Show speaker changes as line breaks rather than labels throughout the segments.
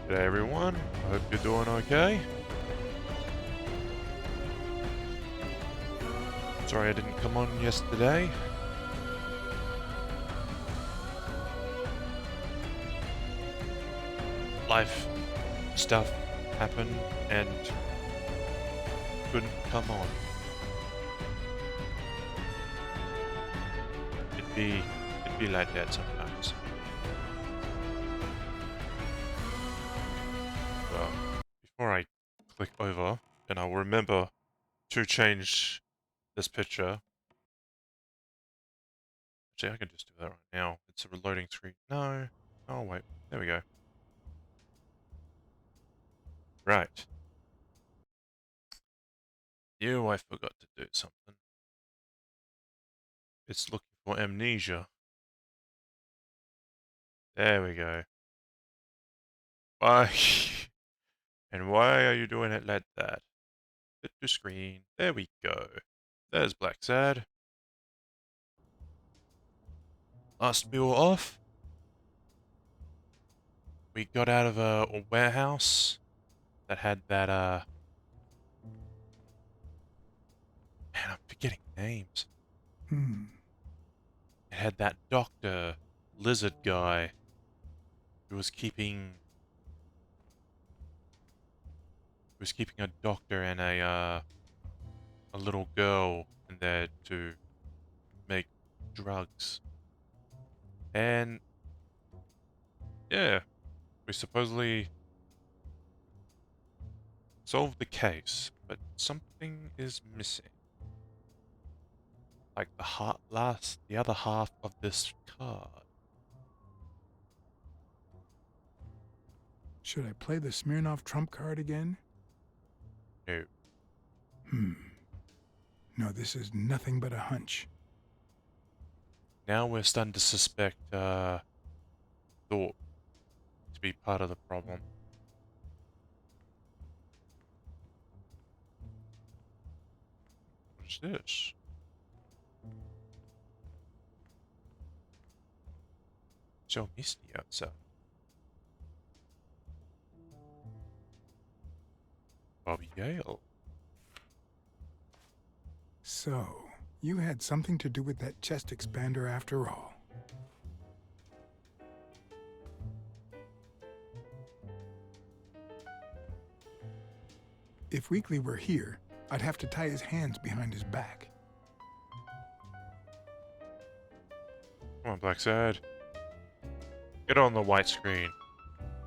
G'day everyone, I hope you're doing okay. Sorry I didn't come on yesterday. Life stuff happened and couldn't come on. It'd be like that sometimes. Well, before I click over, and I'll remember to change this picture. Actually, I can just do that right now. It's a reloading screen. No. Oh wait, there we go. Right. I forgot to do something. It's looking for amnesia. There we go. Why? And why are you doing it like that? Fit to screen. There we go. There's Blacksad. Last we were off, we got out of a warehouse that had that, man, I'm forgetting names. It had that doctor, lizard guy, who was keeping a doctor and a little girl in there to make drugs. And yeah, we supposedly solved the case, but something is missing. Like the other half of this card.
Should I play the Smirnoff trump card again?
No.
No, this is nothing but a hunch.
Now we're starting to suspect, Thought to be part of the problem. What is this? So misty outside. Bobby Gale.
So, you had something to do with that chest expander after all. If Weekly were here, I'd have to tie his hands behind his back.
Come on, Blacksad. Get on the white screen.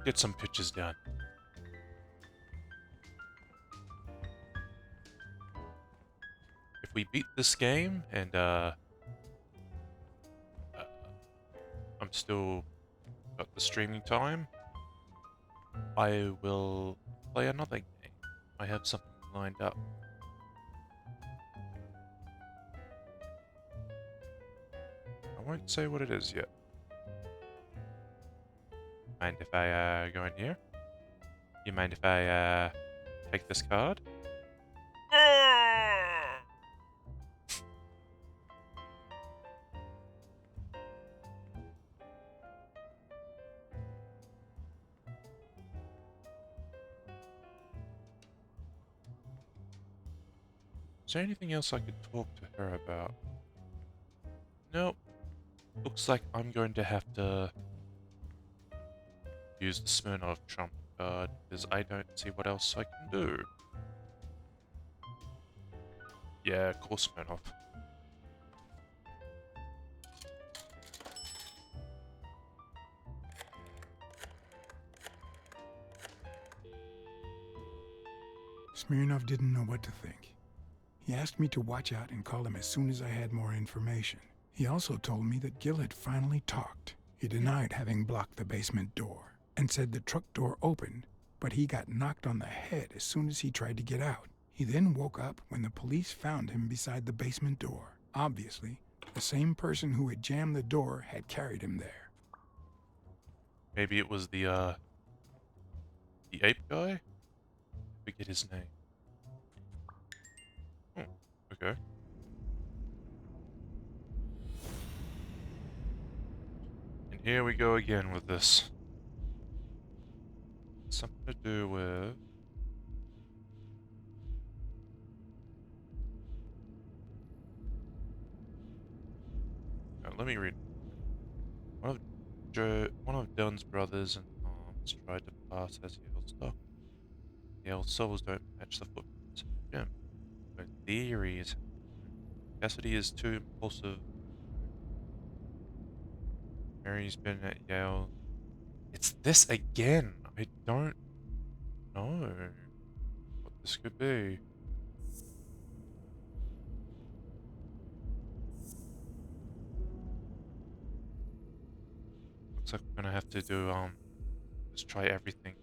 Get some pictures done. If we beat this game and I'm still got the streaming time, I will play another game. I have something lined up. I won't say what it is yet. Mind if I go in here? You mind if I take this card? Is there anything else I could talk to her about? Nope. Looks like I'm going to have to use the Smirnoff trump card because I don't see what else I can do. Yeah, call Smirnoff.
Smirnoff didn't know what to think. He asked me to watch out and call him as soon as I had more information. He also told me that Gil had finally talked. He denied having blocked the basement door and said the truck door opened, but he got knocked on the head as soon as he tried to get out. He then woke up when the police found him beside the basement door. Obviously, the same person who had jammed the door had carried him there.
Maybe it was the ape guy? I forget his name. Oh, okay. And here we go again with this something to do with... let me read. One of Dylan's brothers in arms tried to pass as Yale's doctor. Yale's soles don't match the footprints of Jim. No theories. Cassidy is too impulsive. Mary's been at Yale. It's this again. I don't know what this could be. Looks like we're gonna have to do just try everything.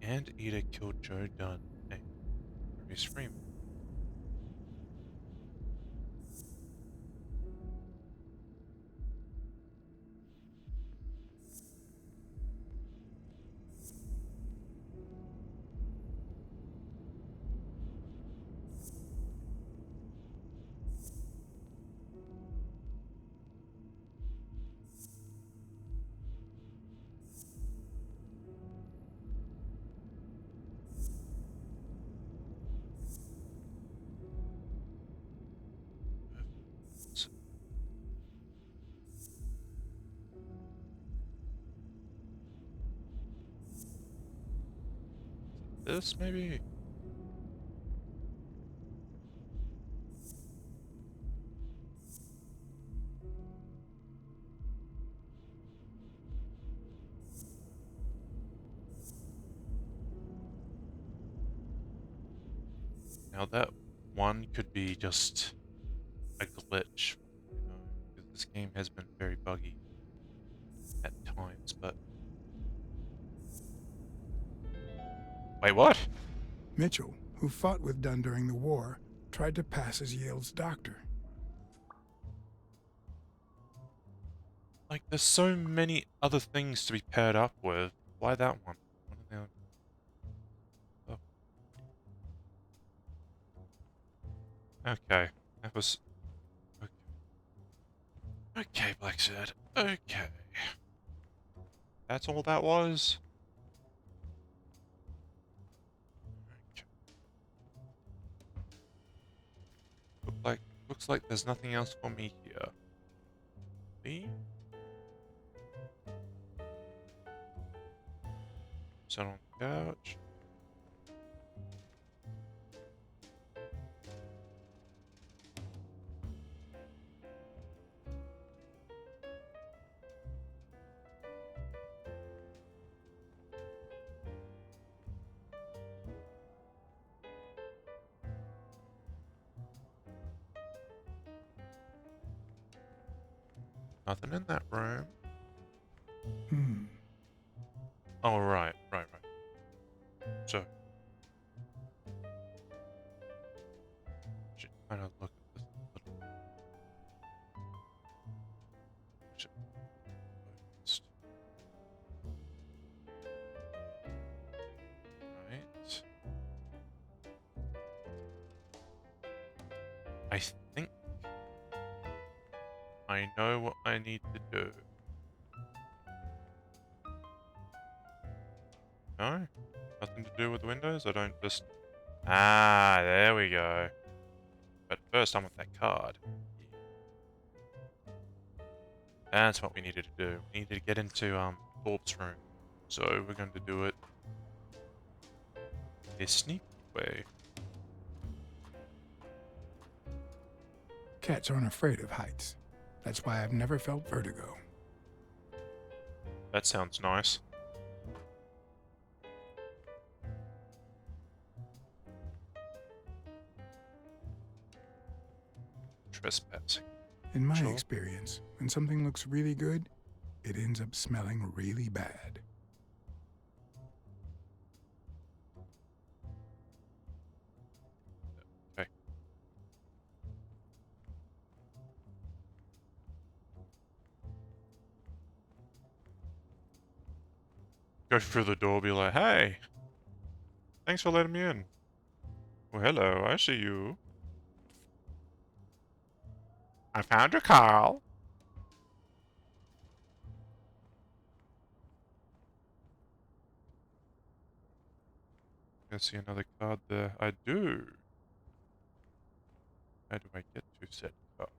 And Ida killed Joe Dunn and Maurice Freeman. This maybe? Now that one could be just a glitch, because this game has been very buggy at times, but... Wait, what?
Mitchell, who fought with Dunn during the war, tried to pass as Yale's doctor.
Like, there's so many other things to be paired up with. Why that one? One of the other... Oh. Okay, that was... Okay, okay, Blacksad. Okay. That's all that was? Okay. Looks like there's nothing else for me here. Me? Sit on the couch. Nothing in that room. Oh, right. So, should kind of look at this little... Should focused. Right. I think I know what I need to do. No? Nothing to do with windows? I don't just... Ah, there we go. But first I want that card. That's what we needed to do. We needed to get into Thorpe's room. So we're going to do it a sneaky way.
Cats aren't afraid of heights. That's why I've never felt vertigo.
That sounds nice. Trespassing.
In my
Sure.
experience, when something looks really good, it ends up smelling really bad.
Okay. Go through the door, be like, hey, thanks for letting me in. Well, hello, I see you. I found your Carl. I see another card there. I do. How do I get to said card?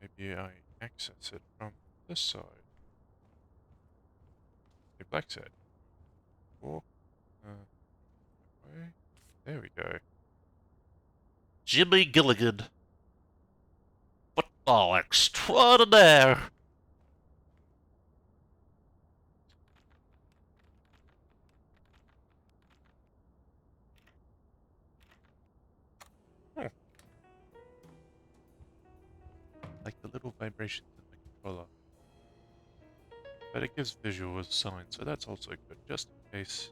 Maybe I access it from this side. A Blacksad. Walk that way. There we go.
Jimmy Gilligan. Football extraordinaire.
Oh. Like the little vibrations in the controller. But it gives visual signs, so that's also good, just in case.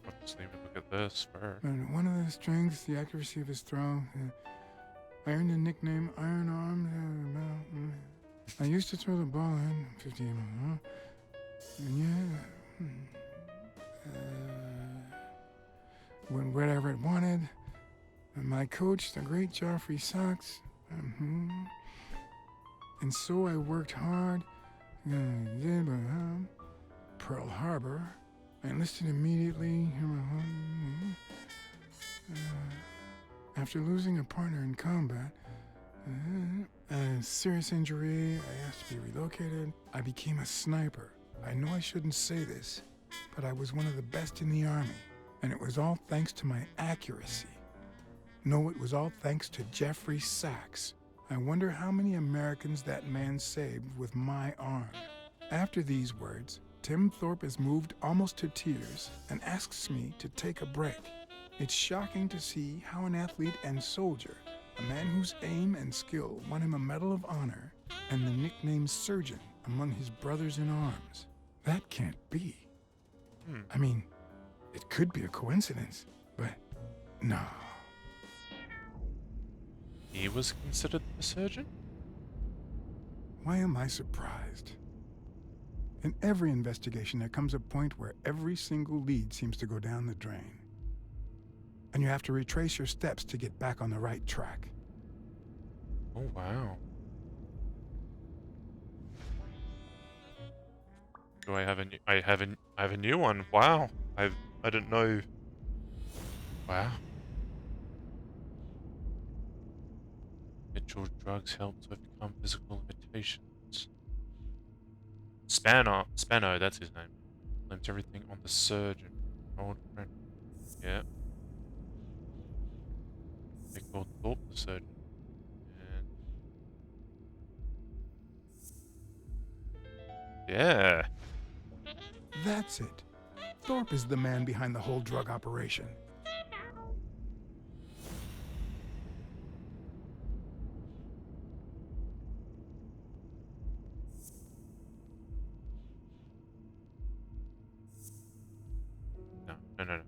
I'll just leave it look at this first.
But one of the strengths, the accuracy of his throw. I earned the nickname Iron Arm. I used to throw the ball in 50 and yeah. Went wherever it wanted. And my coach, the great Joffrey Sachs. And so I worked hard. Pearl Harbor. I enlisted immediately. After losing a partner in combat, a serious injury, I asked to be relocated. I became a sniper. I know I shouldn't say this, but I was one of the best in the Army, and it was all thanks to my accuracy. No, it was all thanks to Jeffrey Sachs. I wonder how many Americans that man saved with my arm. After these words, Tim Thorpe is moved almost to tears and asks me to take a break. It's shocking to see how an athlete and soldier, a man whose aim and skill won him a Medal of Honor and the nickname Surgeon among his brothers in arms. That can't be. I mean, it could be a coincidence, but no.
He was considered the surgeon?
Why am I surprised? In every investigation, there comes a point where every single lead seems to go down the drain. And you have to retrace your steps to get back on the right track.
Oh, wow. Do I have a new, I have a new one. Wow. I didn't know. Wow. Habitual drugs helps overcome physical limitations. Spano, that's his name. Blames everything on the surgeon. Old friend. Yeah. They called Thorpe the surgeon. And yeah.
That's it. Thorpe is the man behind the whole drug operation.
No.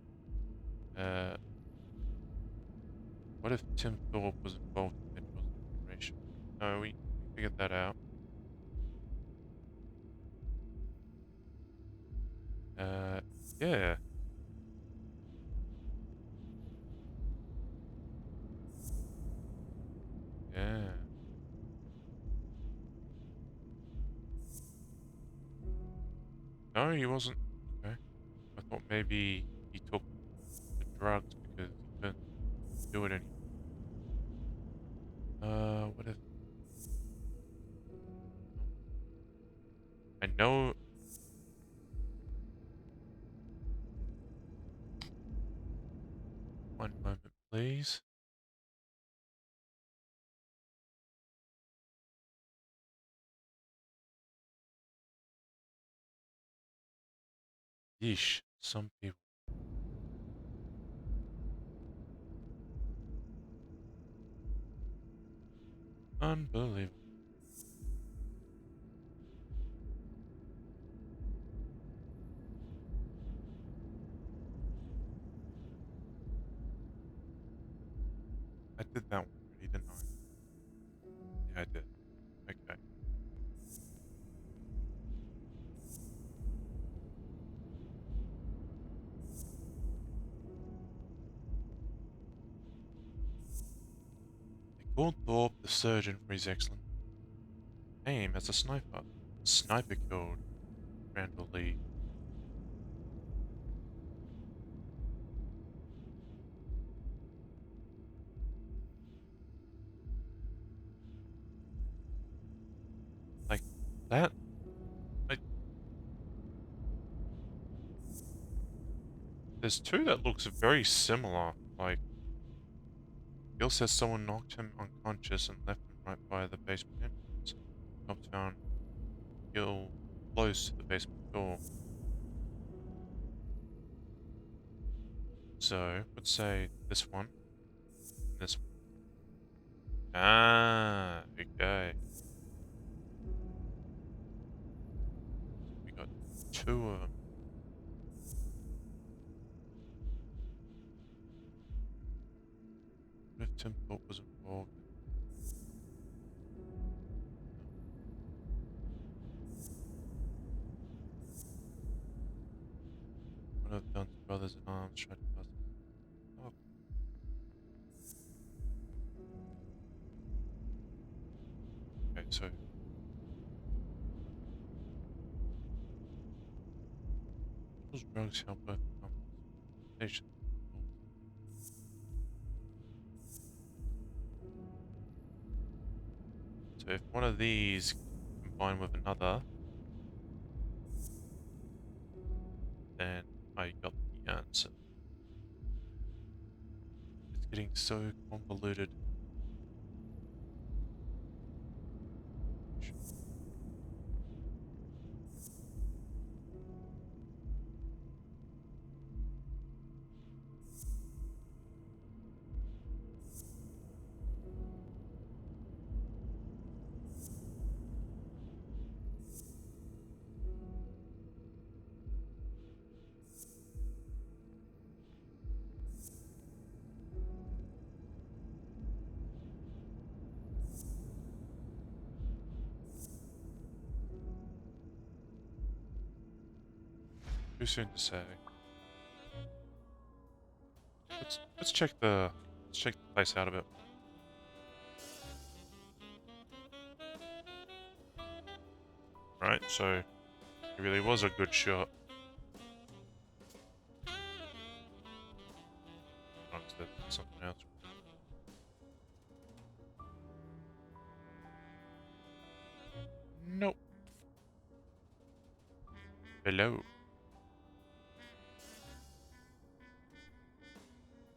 What if Tim Thorpe was involved in Mitchell's operation? No, we figured that out. Yeah. Yeah. No, he wasn't. Okay. I thought maybe he took the drugs because he couldn't do it anymore. What if... I know... One moment, please. Yeesh. Some people... Unbelievable. I did that one already, didn't I? Yeah, I did. Okay. They called Thorpe the surgeon for his excellent aim as a sniper. The sniper killed Randall Lee. Like, that? Like, there's two that looks very similar. Like, Gil says someone knocked him unconscious and left him right by the basement entrance. Cops found Gil close to the basement door. So, let's say this one and this one. Ah, okay. We got two of them. What if Tim Thorpe was involved? One of Dunn's brothers in arms tried to pass it off. Okay, so those drugs help overcome limitations. So if one of these combine with another, then I got the answer. It's getting so convoluted. Too soon to say. Let's check the place out a bit. Right, so he really was a good shot. Oh, is there something else? Nope. Hello.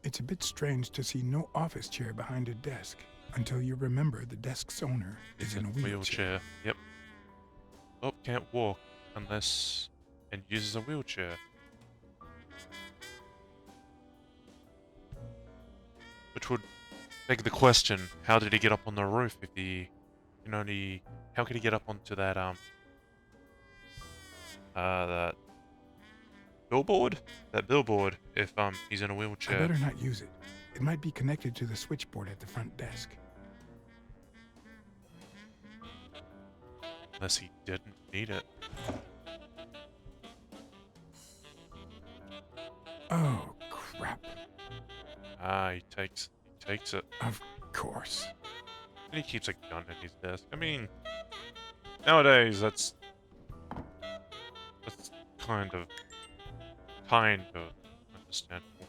It's a bit strange to see no office chair behind a desk until you remember the desk's owner is in a wheelchair.
Yep. Oh, can't walk unless and uses a wheelchair. Which would beg the question: how did he get up on the roof if he can only? How could he get up onto that billboard? That billboard if he's in a
I
wheelchair.
better not use it. It might be connected to the switchboard at the front desk.
Unless he didn't need it.
Oh, crap.
Ah, he takes it.
Of course.
And he keeps a gun in his desk. I mean, nowadays that's kind of understandable.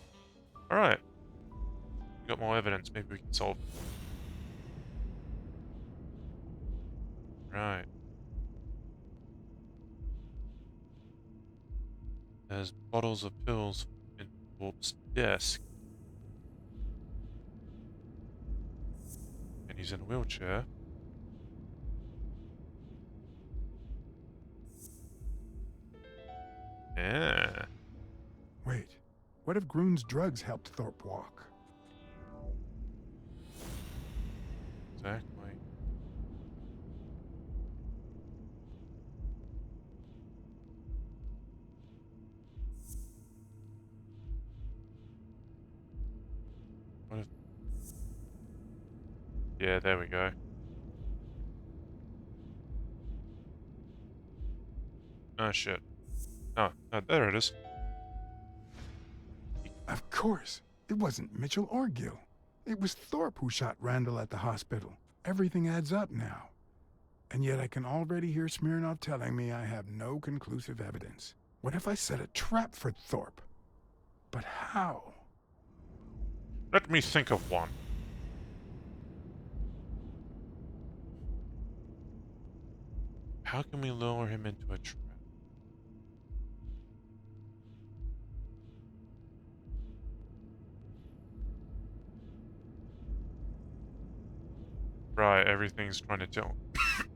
Alright. We got more evidence, maybe we can solve it. Right. There's bottles of pills in Thorpe's desk. And he's in a wheelchair. Yeah.
Wait, what if Groon's drugs helped Thorpe walk?
Exactly. What if Yeah, there we go. Oh, shit. Oh, there it is.
Of course. It wasn't Mitchell or Gil. It was Thorpe who shot Randall at the hospital. Everything adds up now. And yet I can already hear Smirnov telling me I have no conclusive evidence. What if I set a trap for Thorpe? But how?
Let me think of one. How can we lure him into a trap? Right, everything's trying to tell...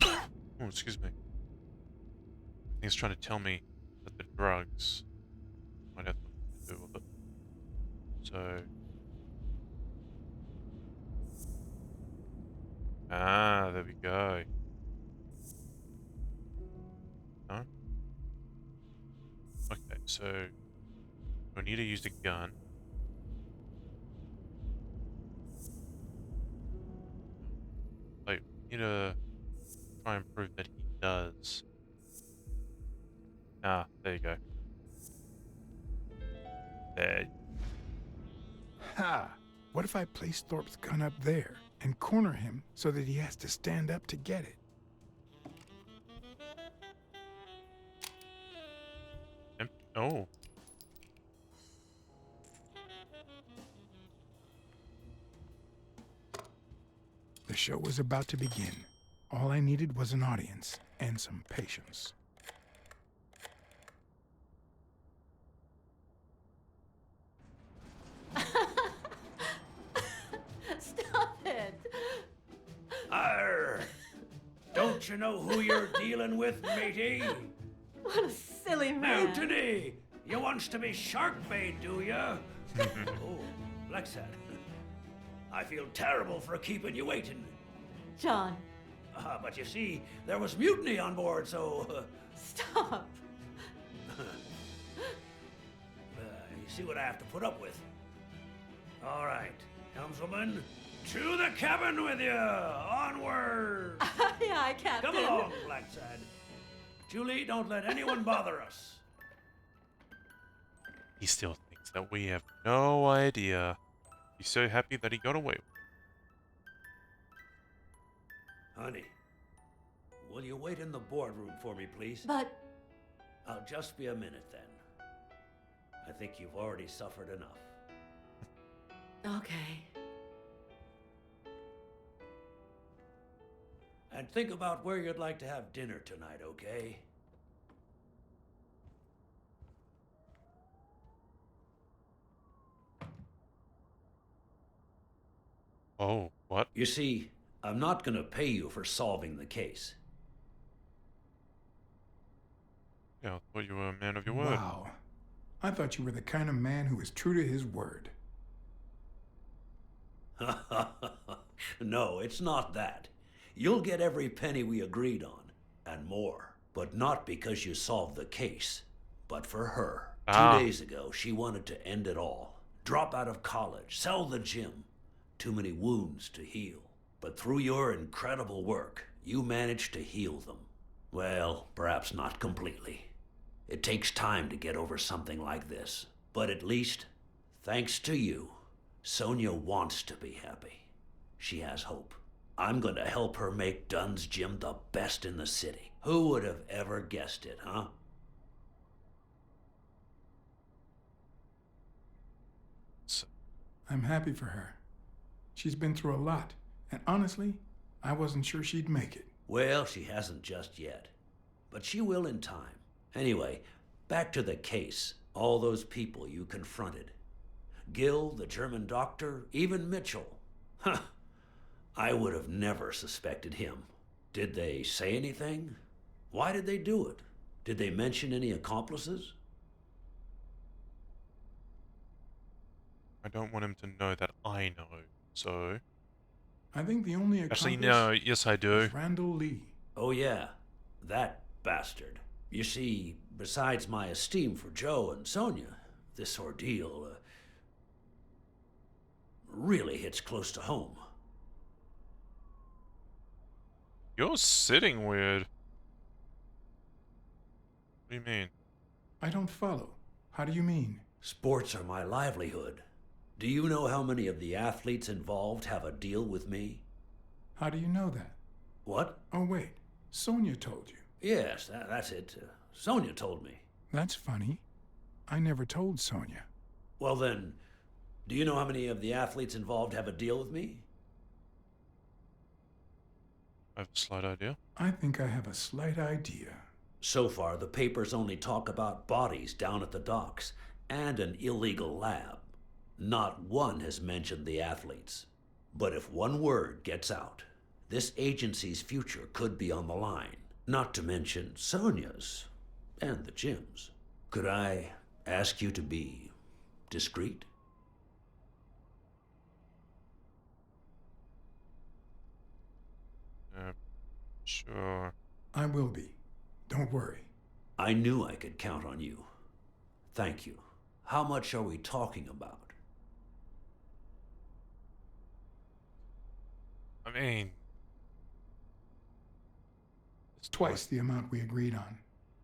Oh, excuse me. Everything's trying to tell me that the drugs might have something to do with it. So... Ah, there we go. No? Okay, so... we need to use the gun. Like, we need to try and prove that he does. Ah, there you go. There.
Ha! What if I place Thorpe's gun up there and corner him so that he has to stand up to get it?
Oh.
The show was about to begin. All I needed was an audience and some patience.
Stop it!
Arr! Don't you know who you're dealing with, matey?
What a silly man.
Mutiny! You wants to be shark bait, do ya? Oh, Blacksad. I feel terrible for keeping you waiting.
John,
But you see, there was mutiny on board, so...
stop.
you see what I have to put up with. All right, helmswoman, to the cabin with you! Onward!
Aye, aye, Captain.
Come along, Blacksad. Julie, don't let anyone bother us.
He still thinks that we have no idea. He's so happy that he got away with it.
Honey, will you wait in the boardroom for me, please?
But,
I'll just be a minute then. I think you've already suffered enough.
okay.
And think about where you'd like to have dinner tonight, okay?
Oh, what?
You see, I'm not gonna pay you for solving the case.
Yeah, I thought you were a man of your word.
Wow. I thought you were the kind of man who is true to his word.
No, it's not that. You'll get every penny we agreed on, and more. But not because you solved the case, but for her.
Ah.
2 days ago, she wanted to end it all. Drop out of college, sell the gym. Too many wounds to heal. But through your incredible work, you managed to heal them. Well, perhaps not completely. It takes time to get over something like this. But at least, thanks to you, Sonia wants to be happy. She has hope. I'm going to help her make Dunn's Gym the best in the city. Who would have ever guessed it, huh?
I'm happy for her. She's been through a lot, and honestly, I wasn't sure she'd make it.
Well, she hasn't just yet. But she will in time. Anyway, back to the case. All those people you confronted. Gil, the German doctor, even Mitchell. Huh. I would have never suspected him. Did they say anything? Why did they do it? Did they mention any accomplices?
I don't want him to know that I know, so...
I think the only accomplice
Actually, no, yes I do.
is Randall Lee.
Oh yeah, that bastard. You see, besides my esteem for Joe and Sonia, this ordeal really hits close to home.
You're sitting weird. What do you mean?
I don't follow. How do you mean?
Sports are my livelihood. Do you know how many of the athletes involved have a deal with me?
How do you know that?
What?
Oh, wait. Sonia told you.
Yes, that's it. Sonia told me.
That's funny. I never told Sonia.
Well then, do you know how many of the athletes involved have a deal with me?
I have a slight idea.
I think I have a slight idea.
So far, the papers only talk about bodies down at the docks and an illegal lab. Not one has mentioned the athletes. But if one word gets out, this agency's future could be on the line. Not to mention Sonia's and the gym's. Could I ask you to be discreet?
Sure.
I will be. Don't worry.
I knew I could count on you. Thank you. How much are we talking about?
I mean, it's
Twice the amount we agreed on.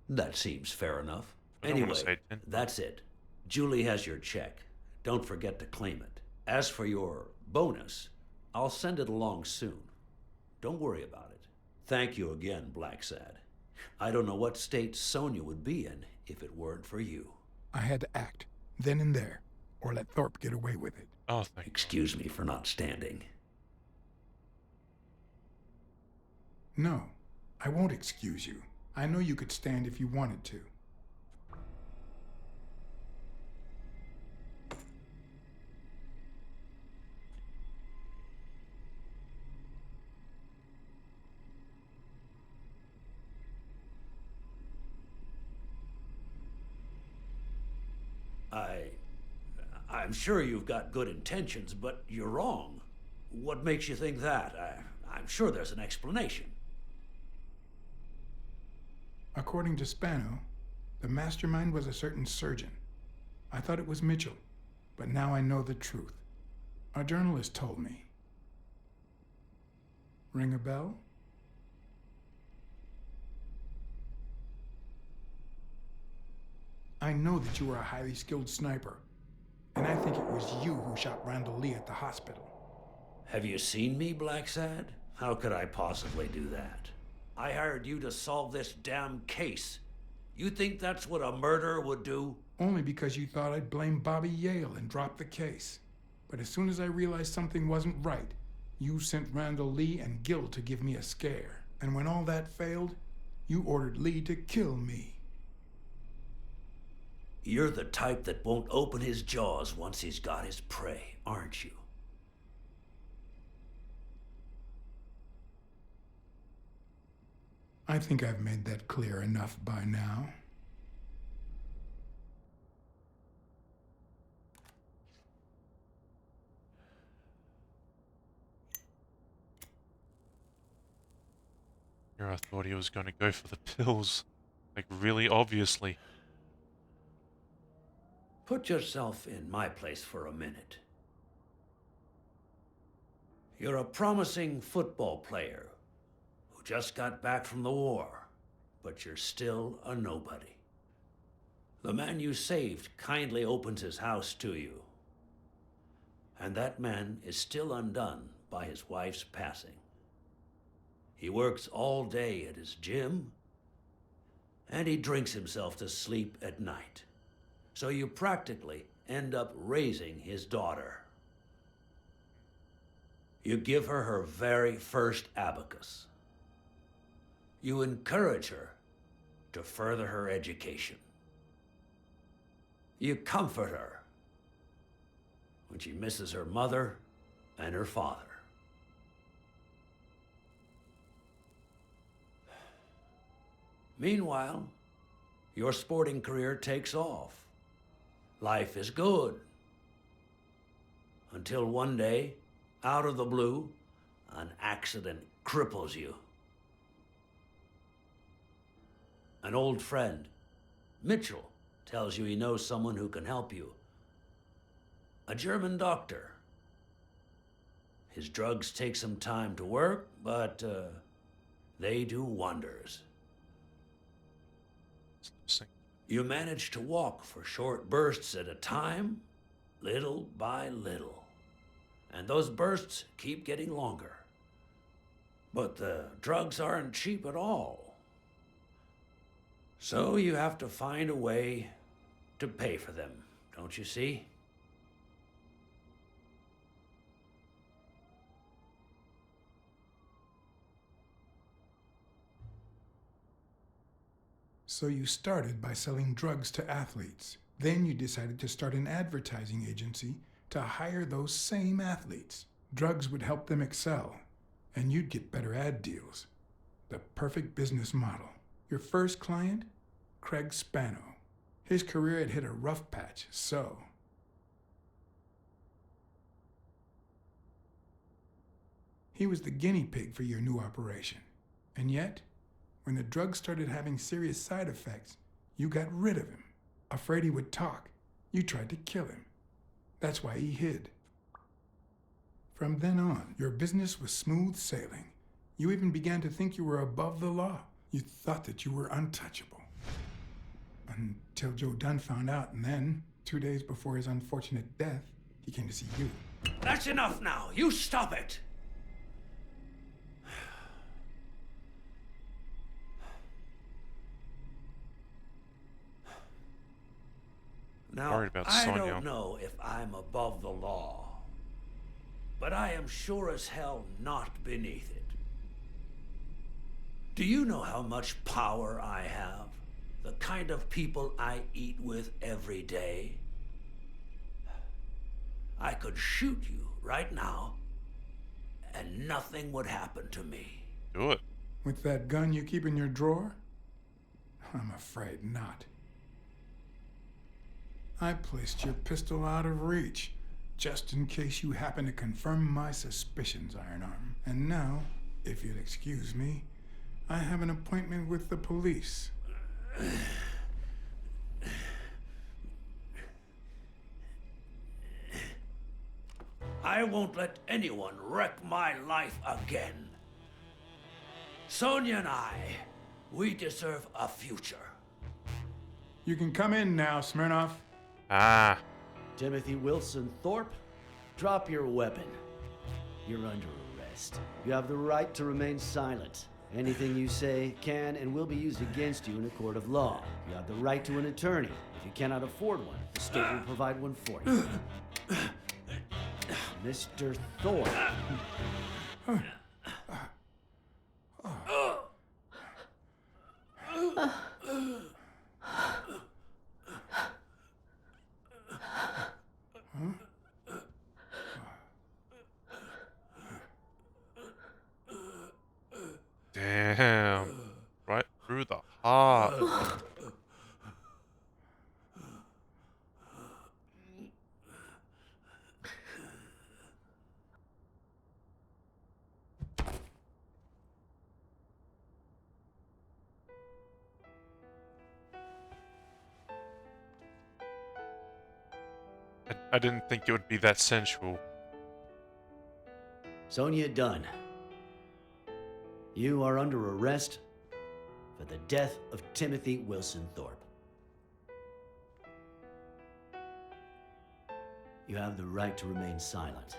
That seems fair enough.
I don't wanna
Anyway,
say 10.
that's it. Julie has your check. Don't forget to claim it. As for your bonus, I'll send it along soon. Don't worry about it. Thank you again, Blacksad. I don't know what state Sonia would be in if it weren't for you.
I had to act, then and there, or let Thorpe get away with it.
Oh, thank you.
Excuse me for not standing.
No, I won't excuse you. I know you could stand if you wanted to.
I'm sure you've got good intentions, but you're wrong. What makes you think that? I'm sure there's an explanation.
According to Spano, the mastermind was a certain surgeon. I thought it was Mitchell, but now I know the truth. A journalist told me. Ring a bell? I know that you are a highly skilled sniper, and I think it was you who shot Randall Lee at the hospital.
Have you seen me, Blacksad? How could I possibly do that? I hired you to solve this damn case. You think that's what a murderer would do?
Only because you thought I'd blame Bobby Yale and drop the case. But as soon as I realized something wasn't right, you sent Randall Lee and Gil to give me a scare. And when all that failed, you ordered Lee to kill me.
You're the type that won't open his jaws once he's got his prey, aren't you?
I think I've made that clear enough by now.
Here I thought he was going to go for the pills. Like, really obviously.
Put yourself in my place for a minute. You're a promising football player who just got back from the war, but you're still a nobody. The man you saved kindly opens his house to you, and that man is still undone by his wife's passing. He works all day at his gym, and he drinks himself to sleep at night. So you practically end up raising his daughter. You give her her very first abacus. You encourage her to further her education. You comfort her when she misses her mother and her father. Meanwhile, your sporting career takes off. Life is good. Until one day, out of the blue, an accident cripples you. An old friend, Mitchell, tells you he knows someone who can help you. A German doctor. His drugs take some time to work, but They do wonders.
Sing.
You manage to walk for short bursts at a time, little by little. And those bursts keep getting longer. But the drugs aren't cheap at all. So you have to find a way to pay for them, don't you see?
So you started by selling drugs to athletes. Then you decided to start an advertising agency to hire those same athletes. Drugs would help them excel, and you'd get better ad deals. The perfect business model. Your first client? Craig Spano. His career had hit a rough patch, so... He was the guinea pig for your new operation. And yet, when the drug started having serious side effects, you got rid of him. Afraid he would talk, you tried to kill him. That's why he hid. From then on, your business was smooth sailing. You even began to think you were above the law. You thought that you were untouchable. Until Joe Dunn found out, and then, 2 days before his unfortunate death, he came to see you.
That's enough now. You stop it. Now,
Worried about
I
Sonia.
don't know if I'm above the law, but I am sure as hell not beneath it. Do you know how much power I have? The kind of people I eat with every day? I could shoot you right now, and nothing would happen to me.
Do it.
With that gun you keep in your drawer? I'm afraid not. I placed your pistol out of reach, just in case you happen to confirm my suspicions, Ironarm. And now, if you'll excuse me, I have an appointment with the police.
I won't let anyone wreck my life again. Sonia and I, we deserve a future.
You can come in now, Smirnoff.
Ah.
Timothy Wilson Thorpe, drop your weapon. You're under arrest. You have the right to remain silent. Anything you say can and will be used against you in a court of law. You have the right to an attorney. If you cannot afford one, the state will provide one for you. Mr. Thorpe.
Damn. Right through the heart. I didn't think it would be that sensual.
Sonia Dunn. You are under arrest for the death of Timothy Wilson Thorpe. You have the right to remain silent.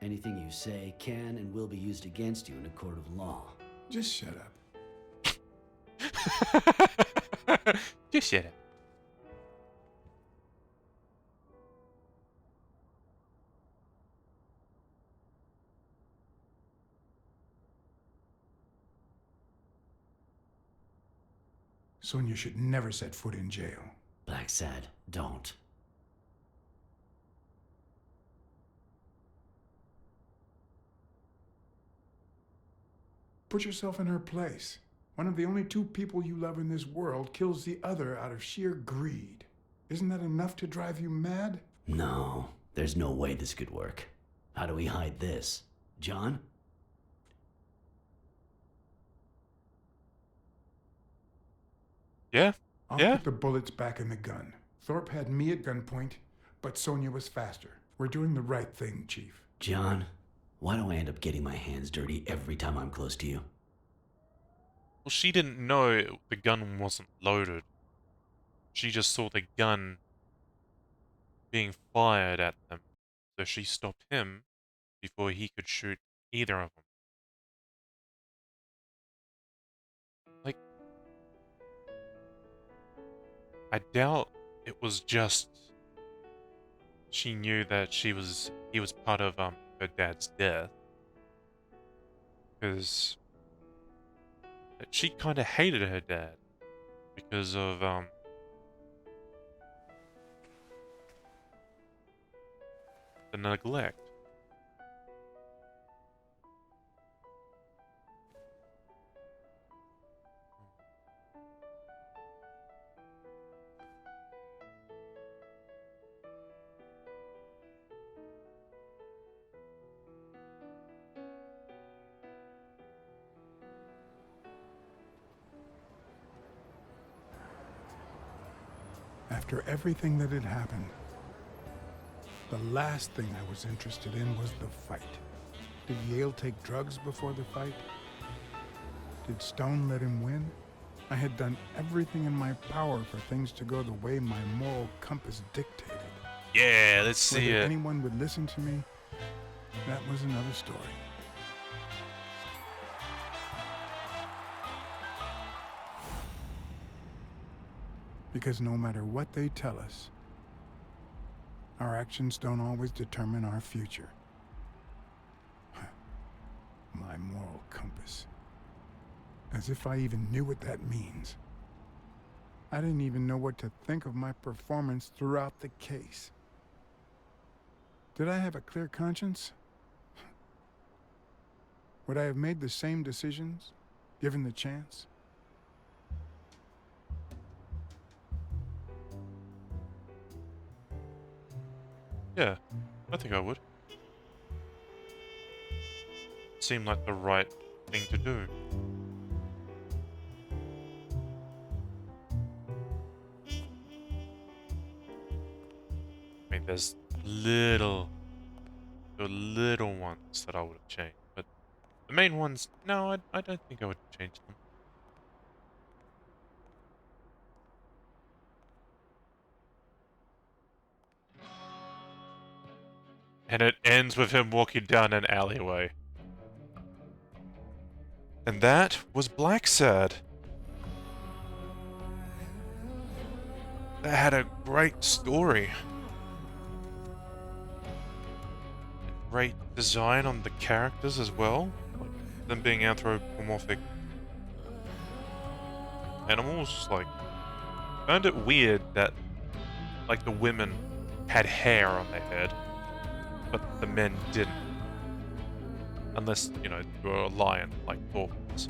Anything you say can and will be used against you in a court of law.
Just shut up.
Just shut up.
Sonia should never set foot in jail.
Blacksad, don't.
Put yourself in her place. One of the only two people you love in this world kills the other out of sheer greed. Isn't that enough to drive you mad?
No, there's no way this could work. How do we hide this? John?
Yeah.
I'll
Yeah.
put the bullets back in the gun. Thorpe had me at gunpoint, but Sonia was faster. We're doing the right thing, Chief.
John, Why do I end up getting my hands dirty every time I'm close to you?
Well, she didn't know the gun wasn't loaded. She just saw the gun being fired at them. So she stopped him before he could shoot either of them. Like, I doubt it was just she knew that he was part of her dad's death, because she kind of hated her dad because of the neglect.
After everything that had happened, the last thing I was interested in was the fight. Did Yale take drugs before the fight? Did Stone let him win? I had done everything in my power for things to go the way my moral compass dictated.
Yeah, let's see
Whether
it.
anyone would listen to me, that was another story. Because no matter what they tell us, our actions don't always determine our future. My moral compass. As if I even knew what that means. I didn't even know what to think of my performance throughout the case. Did I have a clear conscience? Would I have made the same decisions, given the chance?
Yeah, I think I would. Seemed like the right thing to do. I mean, there's the little ones that I would have changed, but the main ones, no, I don't think I would change them. And it ends with him walking down an alleyway. And that was Blacksad. That had a great story. Great design on the characters as well. Like, them being anthropomorphic animals. Like, found it weird that, like, the women had hair on their head, but the men didn't. Unless, you know, you were a lion, like Thor was.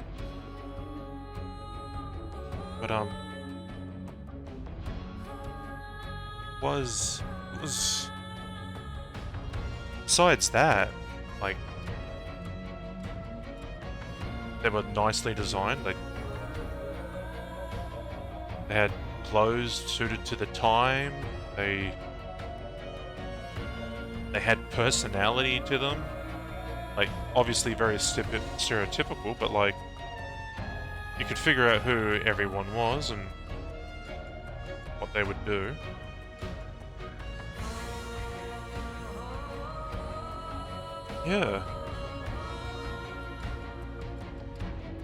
But, was... Besides that, like, they were nicely designed. Like, they had clothes suited to the time. They had personality to them. Like, obviously very stereotypical, but like, you could figure out who everyone was and what they would do. Yeah.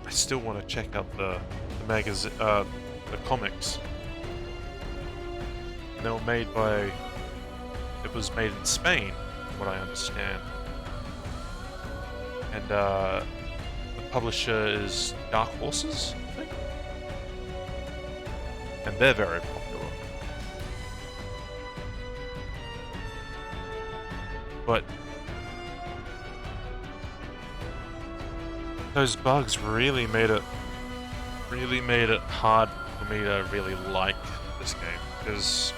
I still want to check out the magazine, the comics. And they were made by... It was made in Spain, from what I understand. And, the publisher is Dark Horses, I think? And they're very popular. But those bugs really made it hard for me to really like this game, because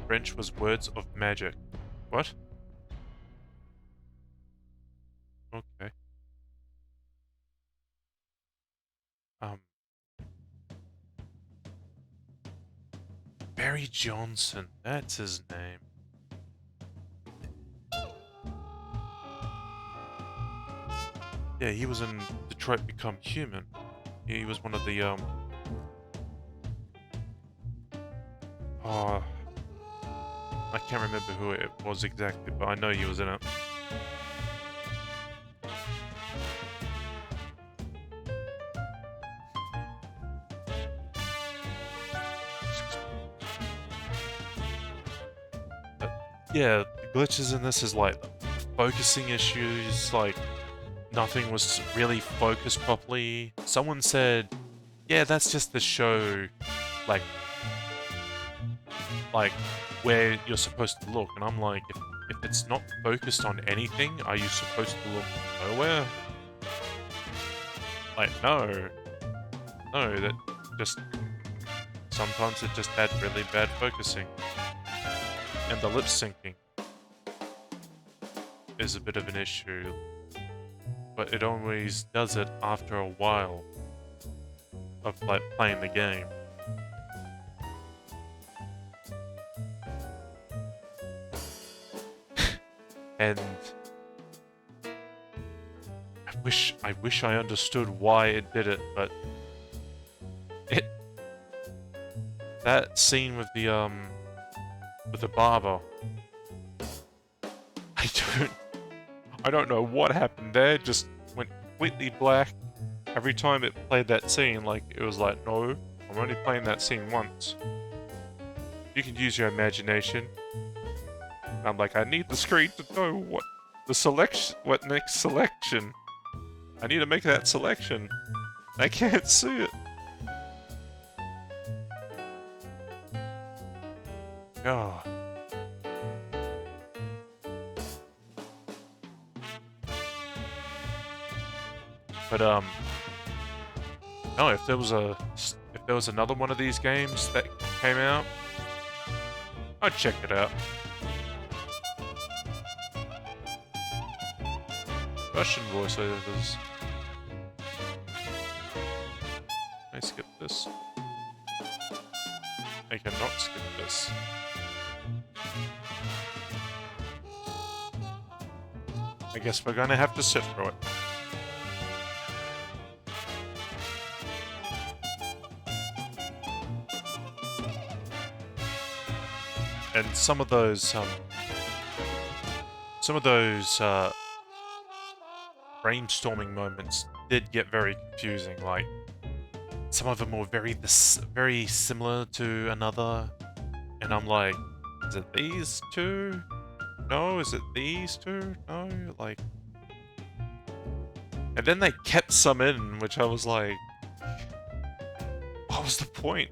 French was words of magic. What? Okay. Barry Johnson, that's his name. Yeah, he was in Detroit Become Human. He was one of the, oh, I can't remember who it was exactly, but I know he was in it. But yeah, the glitches in this is like focusing issues, like nothing was really focused properly. Someone said, yeah, that's just the show, like where you're supposed to look. And I'm like, if it's not focused on anything, are you supposed to look nowhere? Like, no, that just, sometimes it just had really bad focusing. And the lip syncing is a bit of an issue, but it always does it after a while of like playing the game. And I wish I understood why it did it, but that scene with the barber, I don't know what happened there, it just went completely black every time it played that scene. Like, it was like, no, I'm only playing that scene once. You can use your imagination. And I'm like, I need the screen to know what next selection. I need to make that selection. I can't see it. Oh. But no, if there was another one of these games that came out, I'd check it out. Russian voiceovers. Can I skip this? I cannot skip this. I guess we're gonna have to sit through it. And some of those brainstorming moments did get very confusing. Like, some of them were very similar to another, and I'm like, is it these two? No, is it these two? No, like, and then they kept some in, which I was like, what was the point?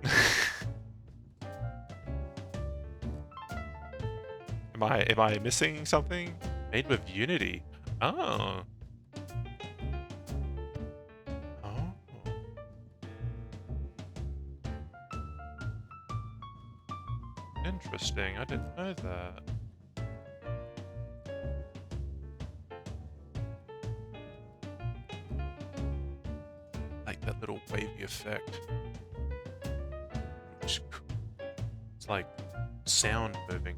Am I missing something? Made with Unity. Oh. Oh. Interesting. I didn't know that. Like that little wavy effect. It's like sound moving.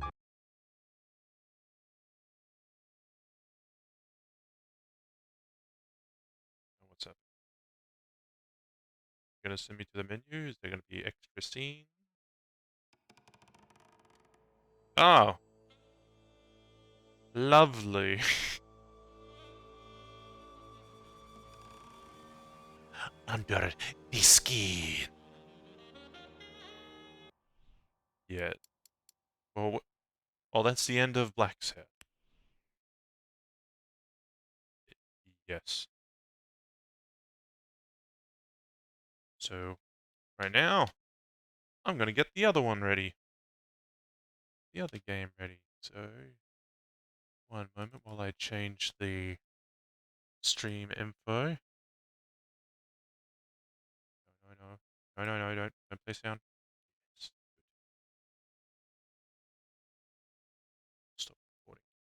What's up? You're gonna send me to the menu? Is there gonna be extra scene? Oh. Lovely. Under the skin. Yeah. Well, that's the end of Blacksad. Yes. So, right now, I'm gonna get the other one ready. The other game ready. So, one moment while I change the stream info. No, don't play sound.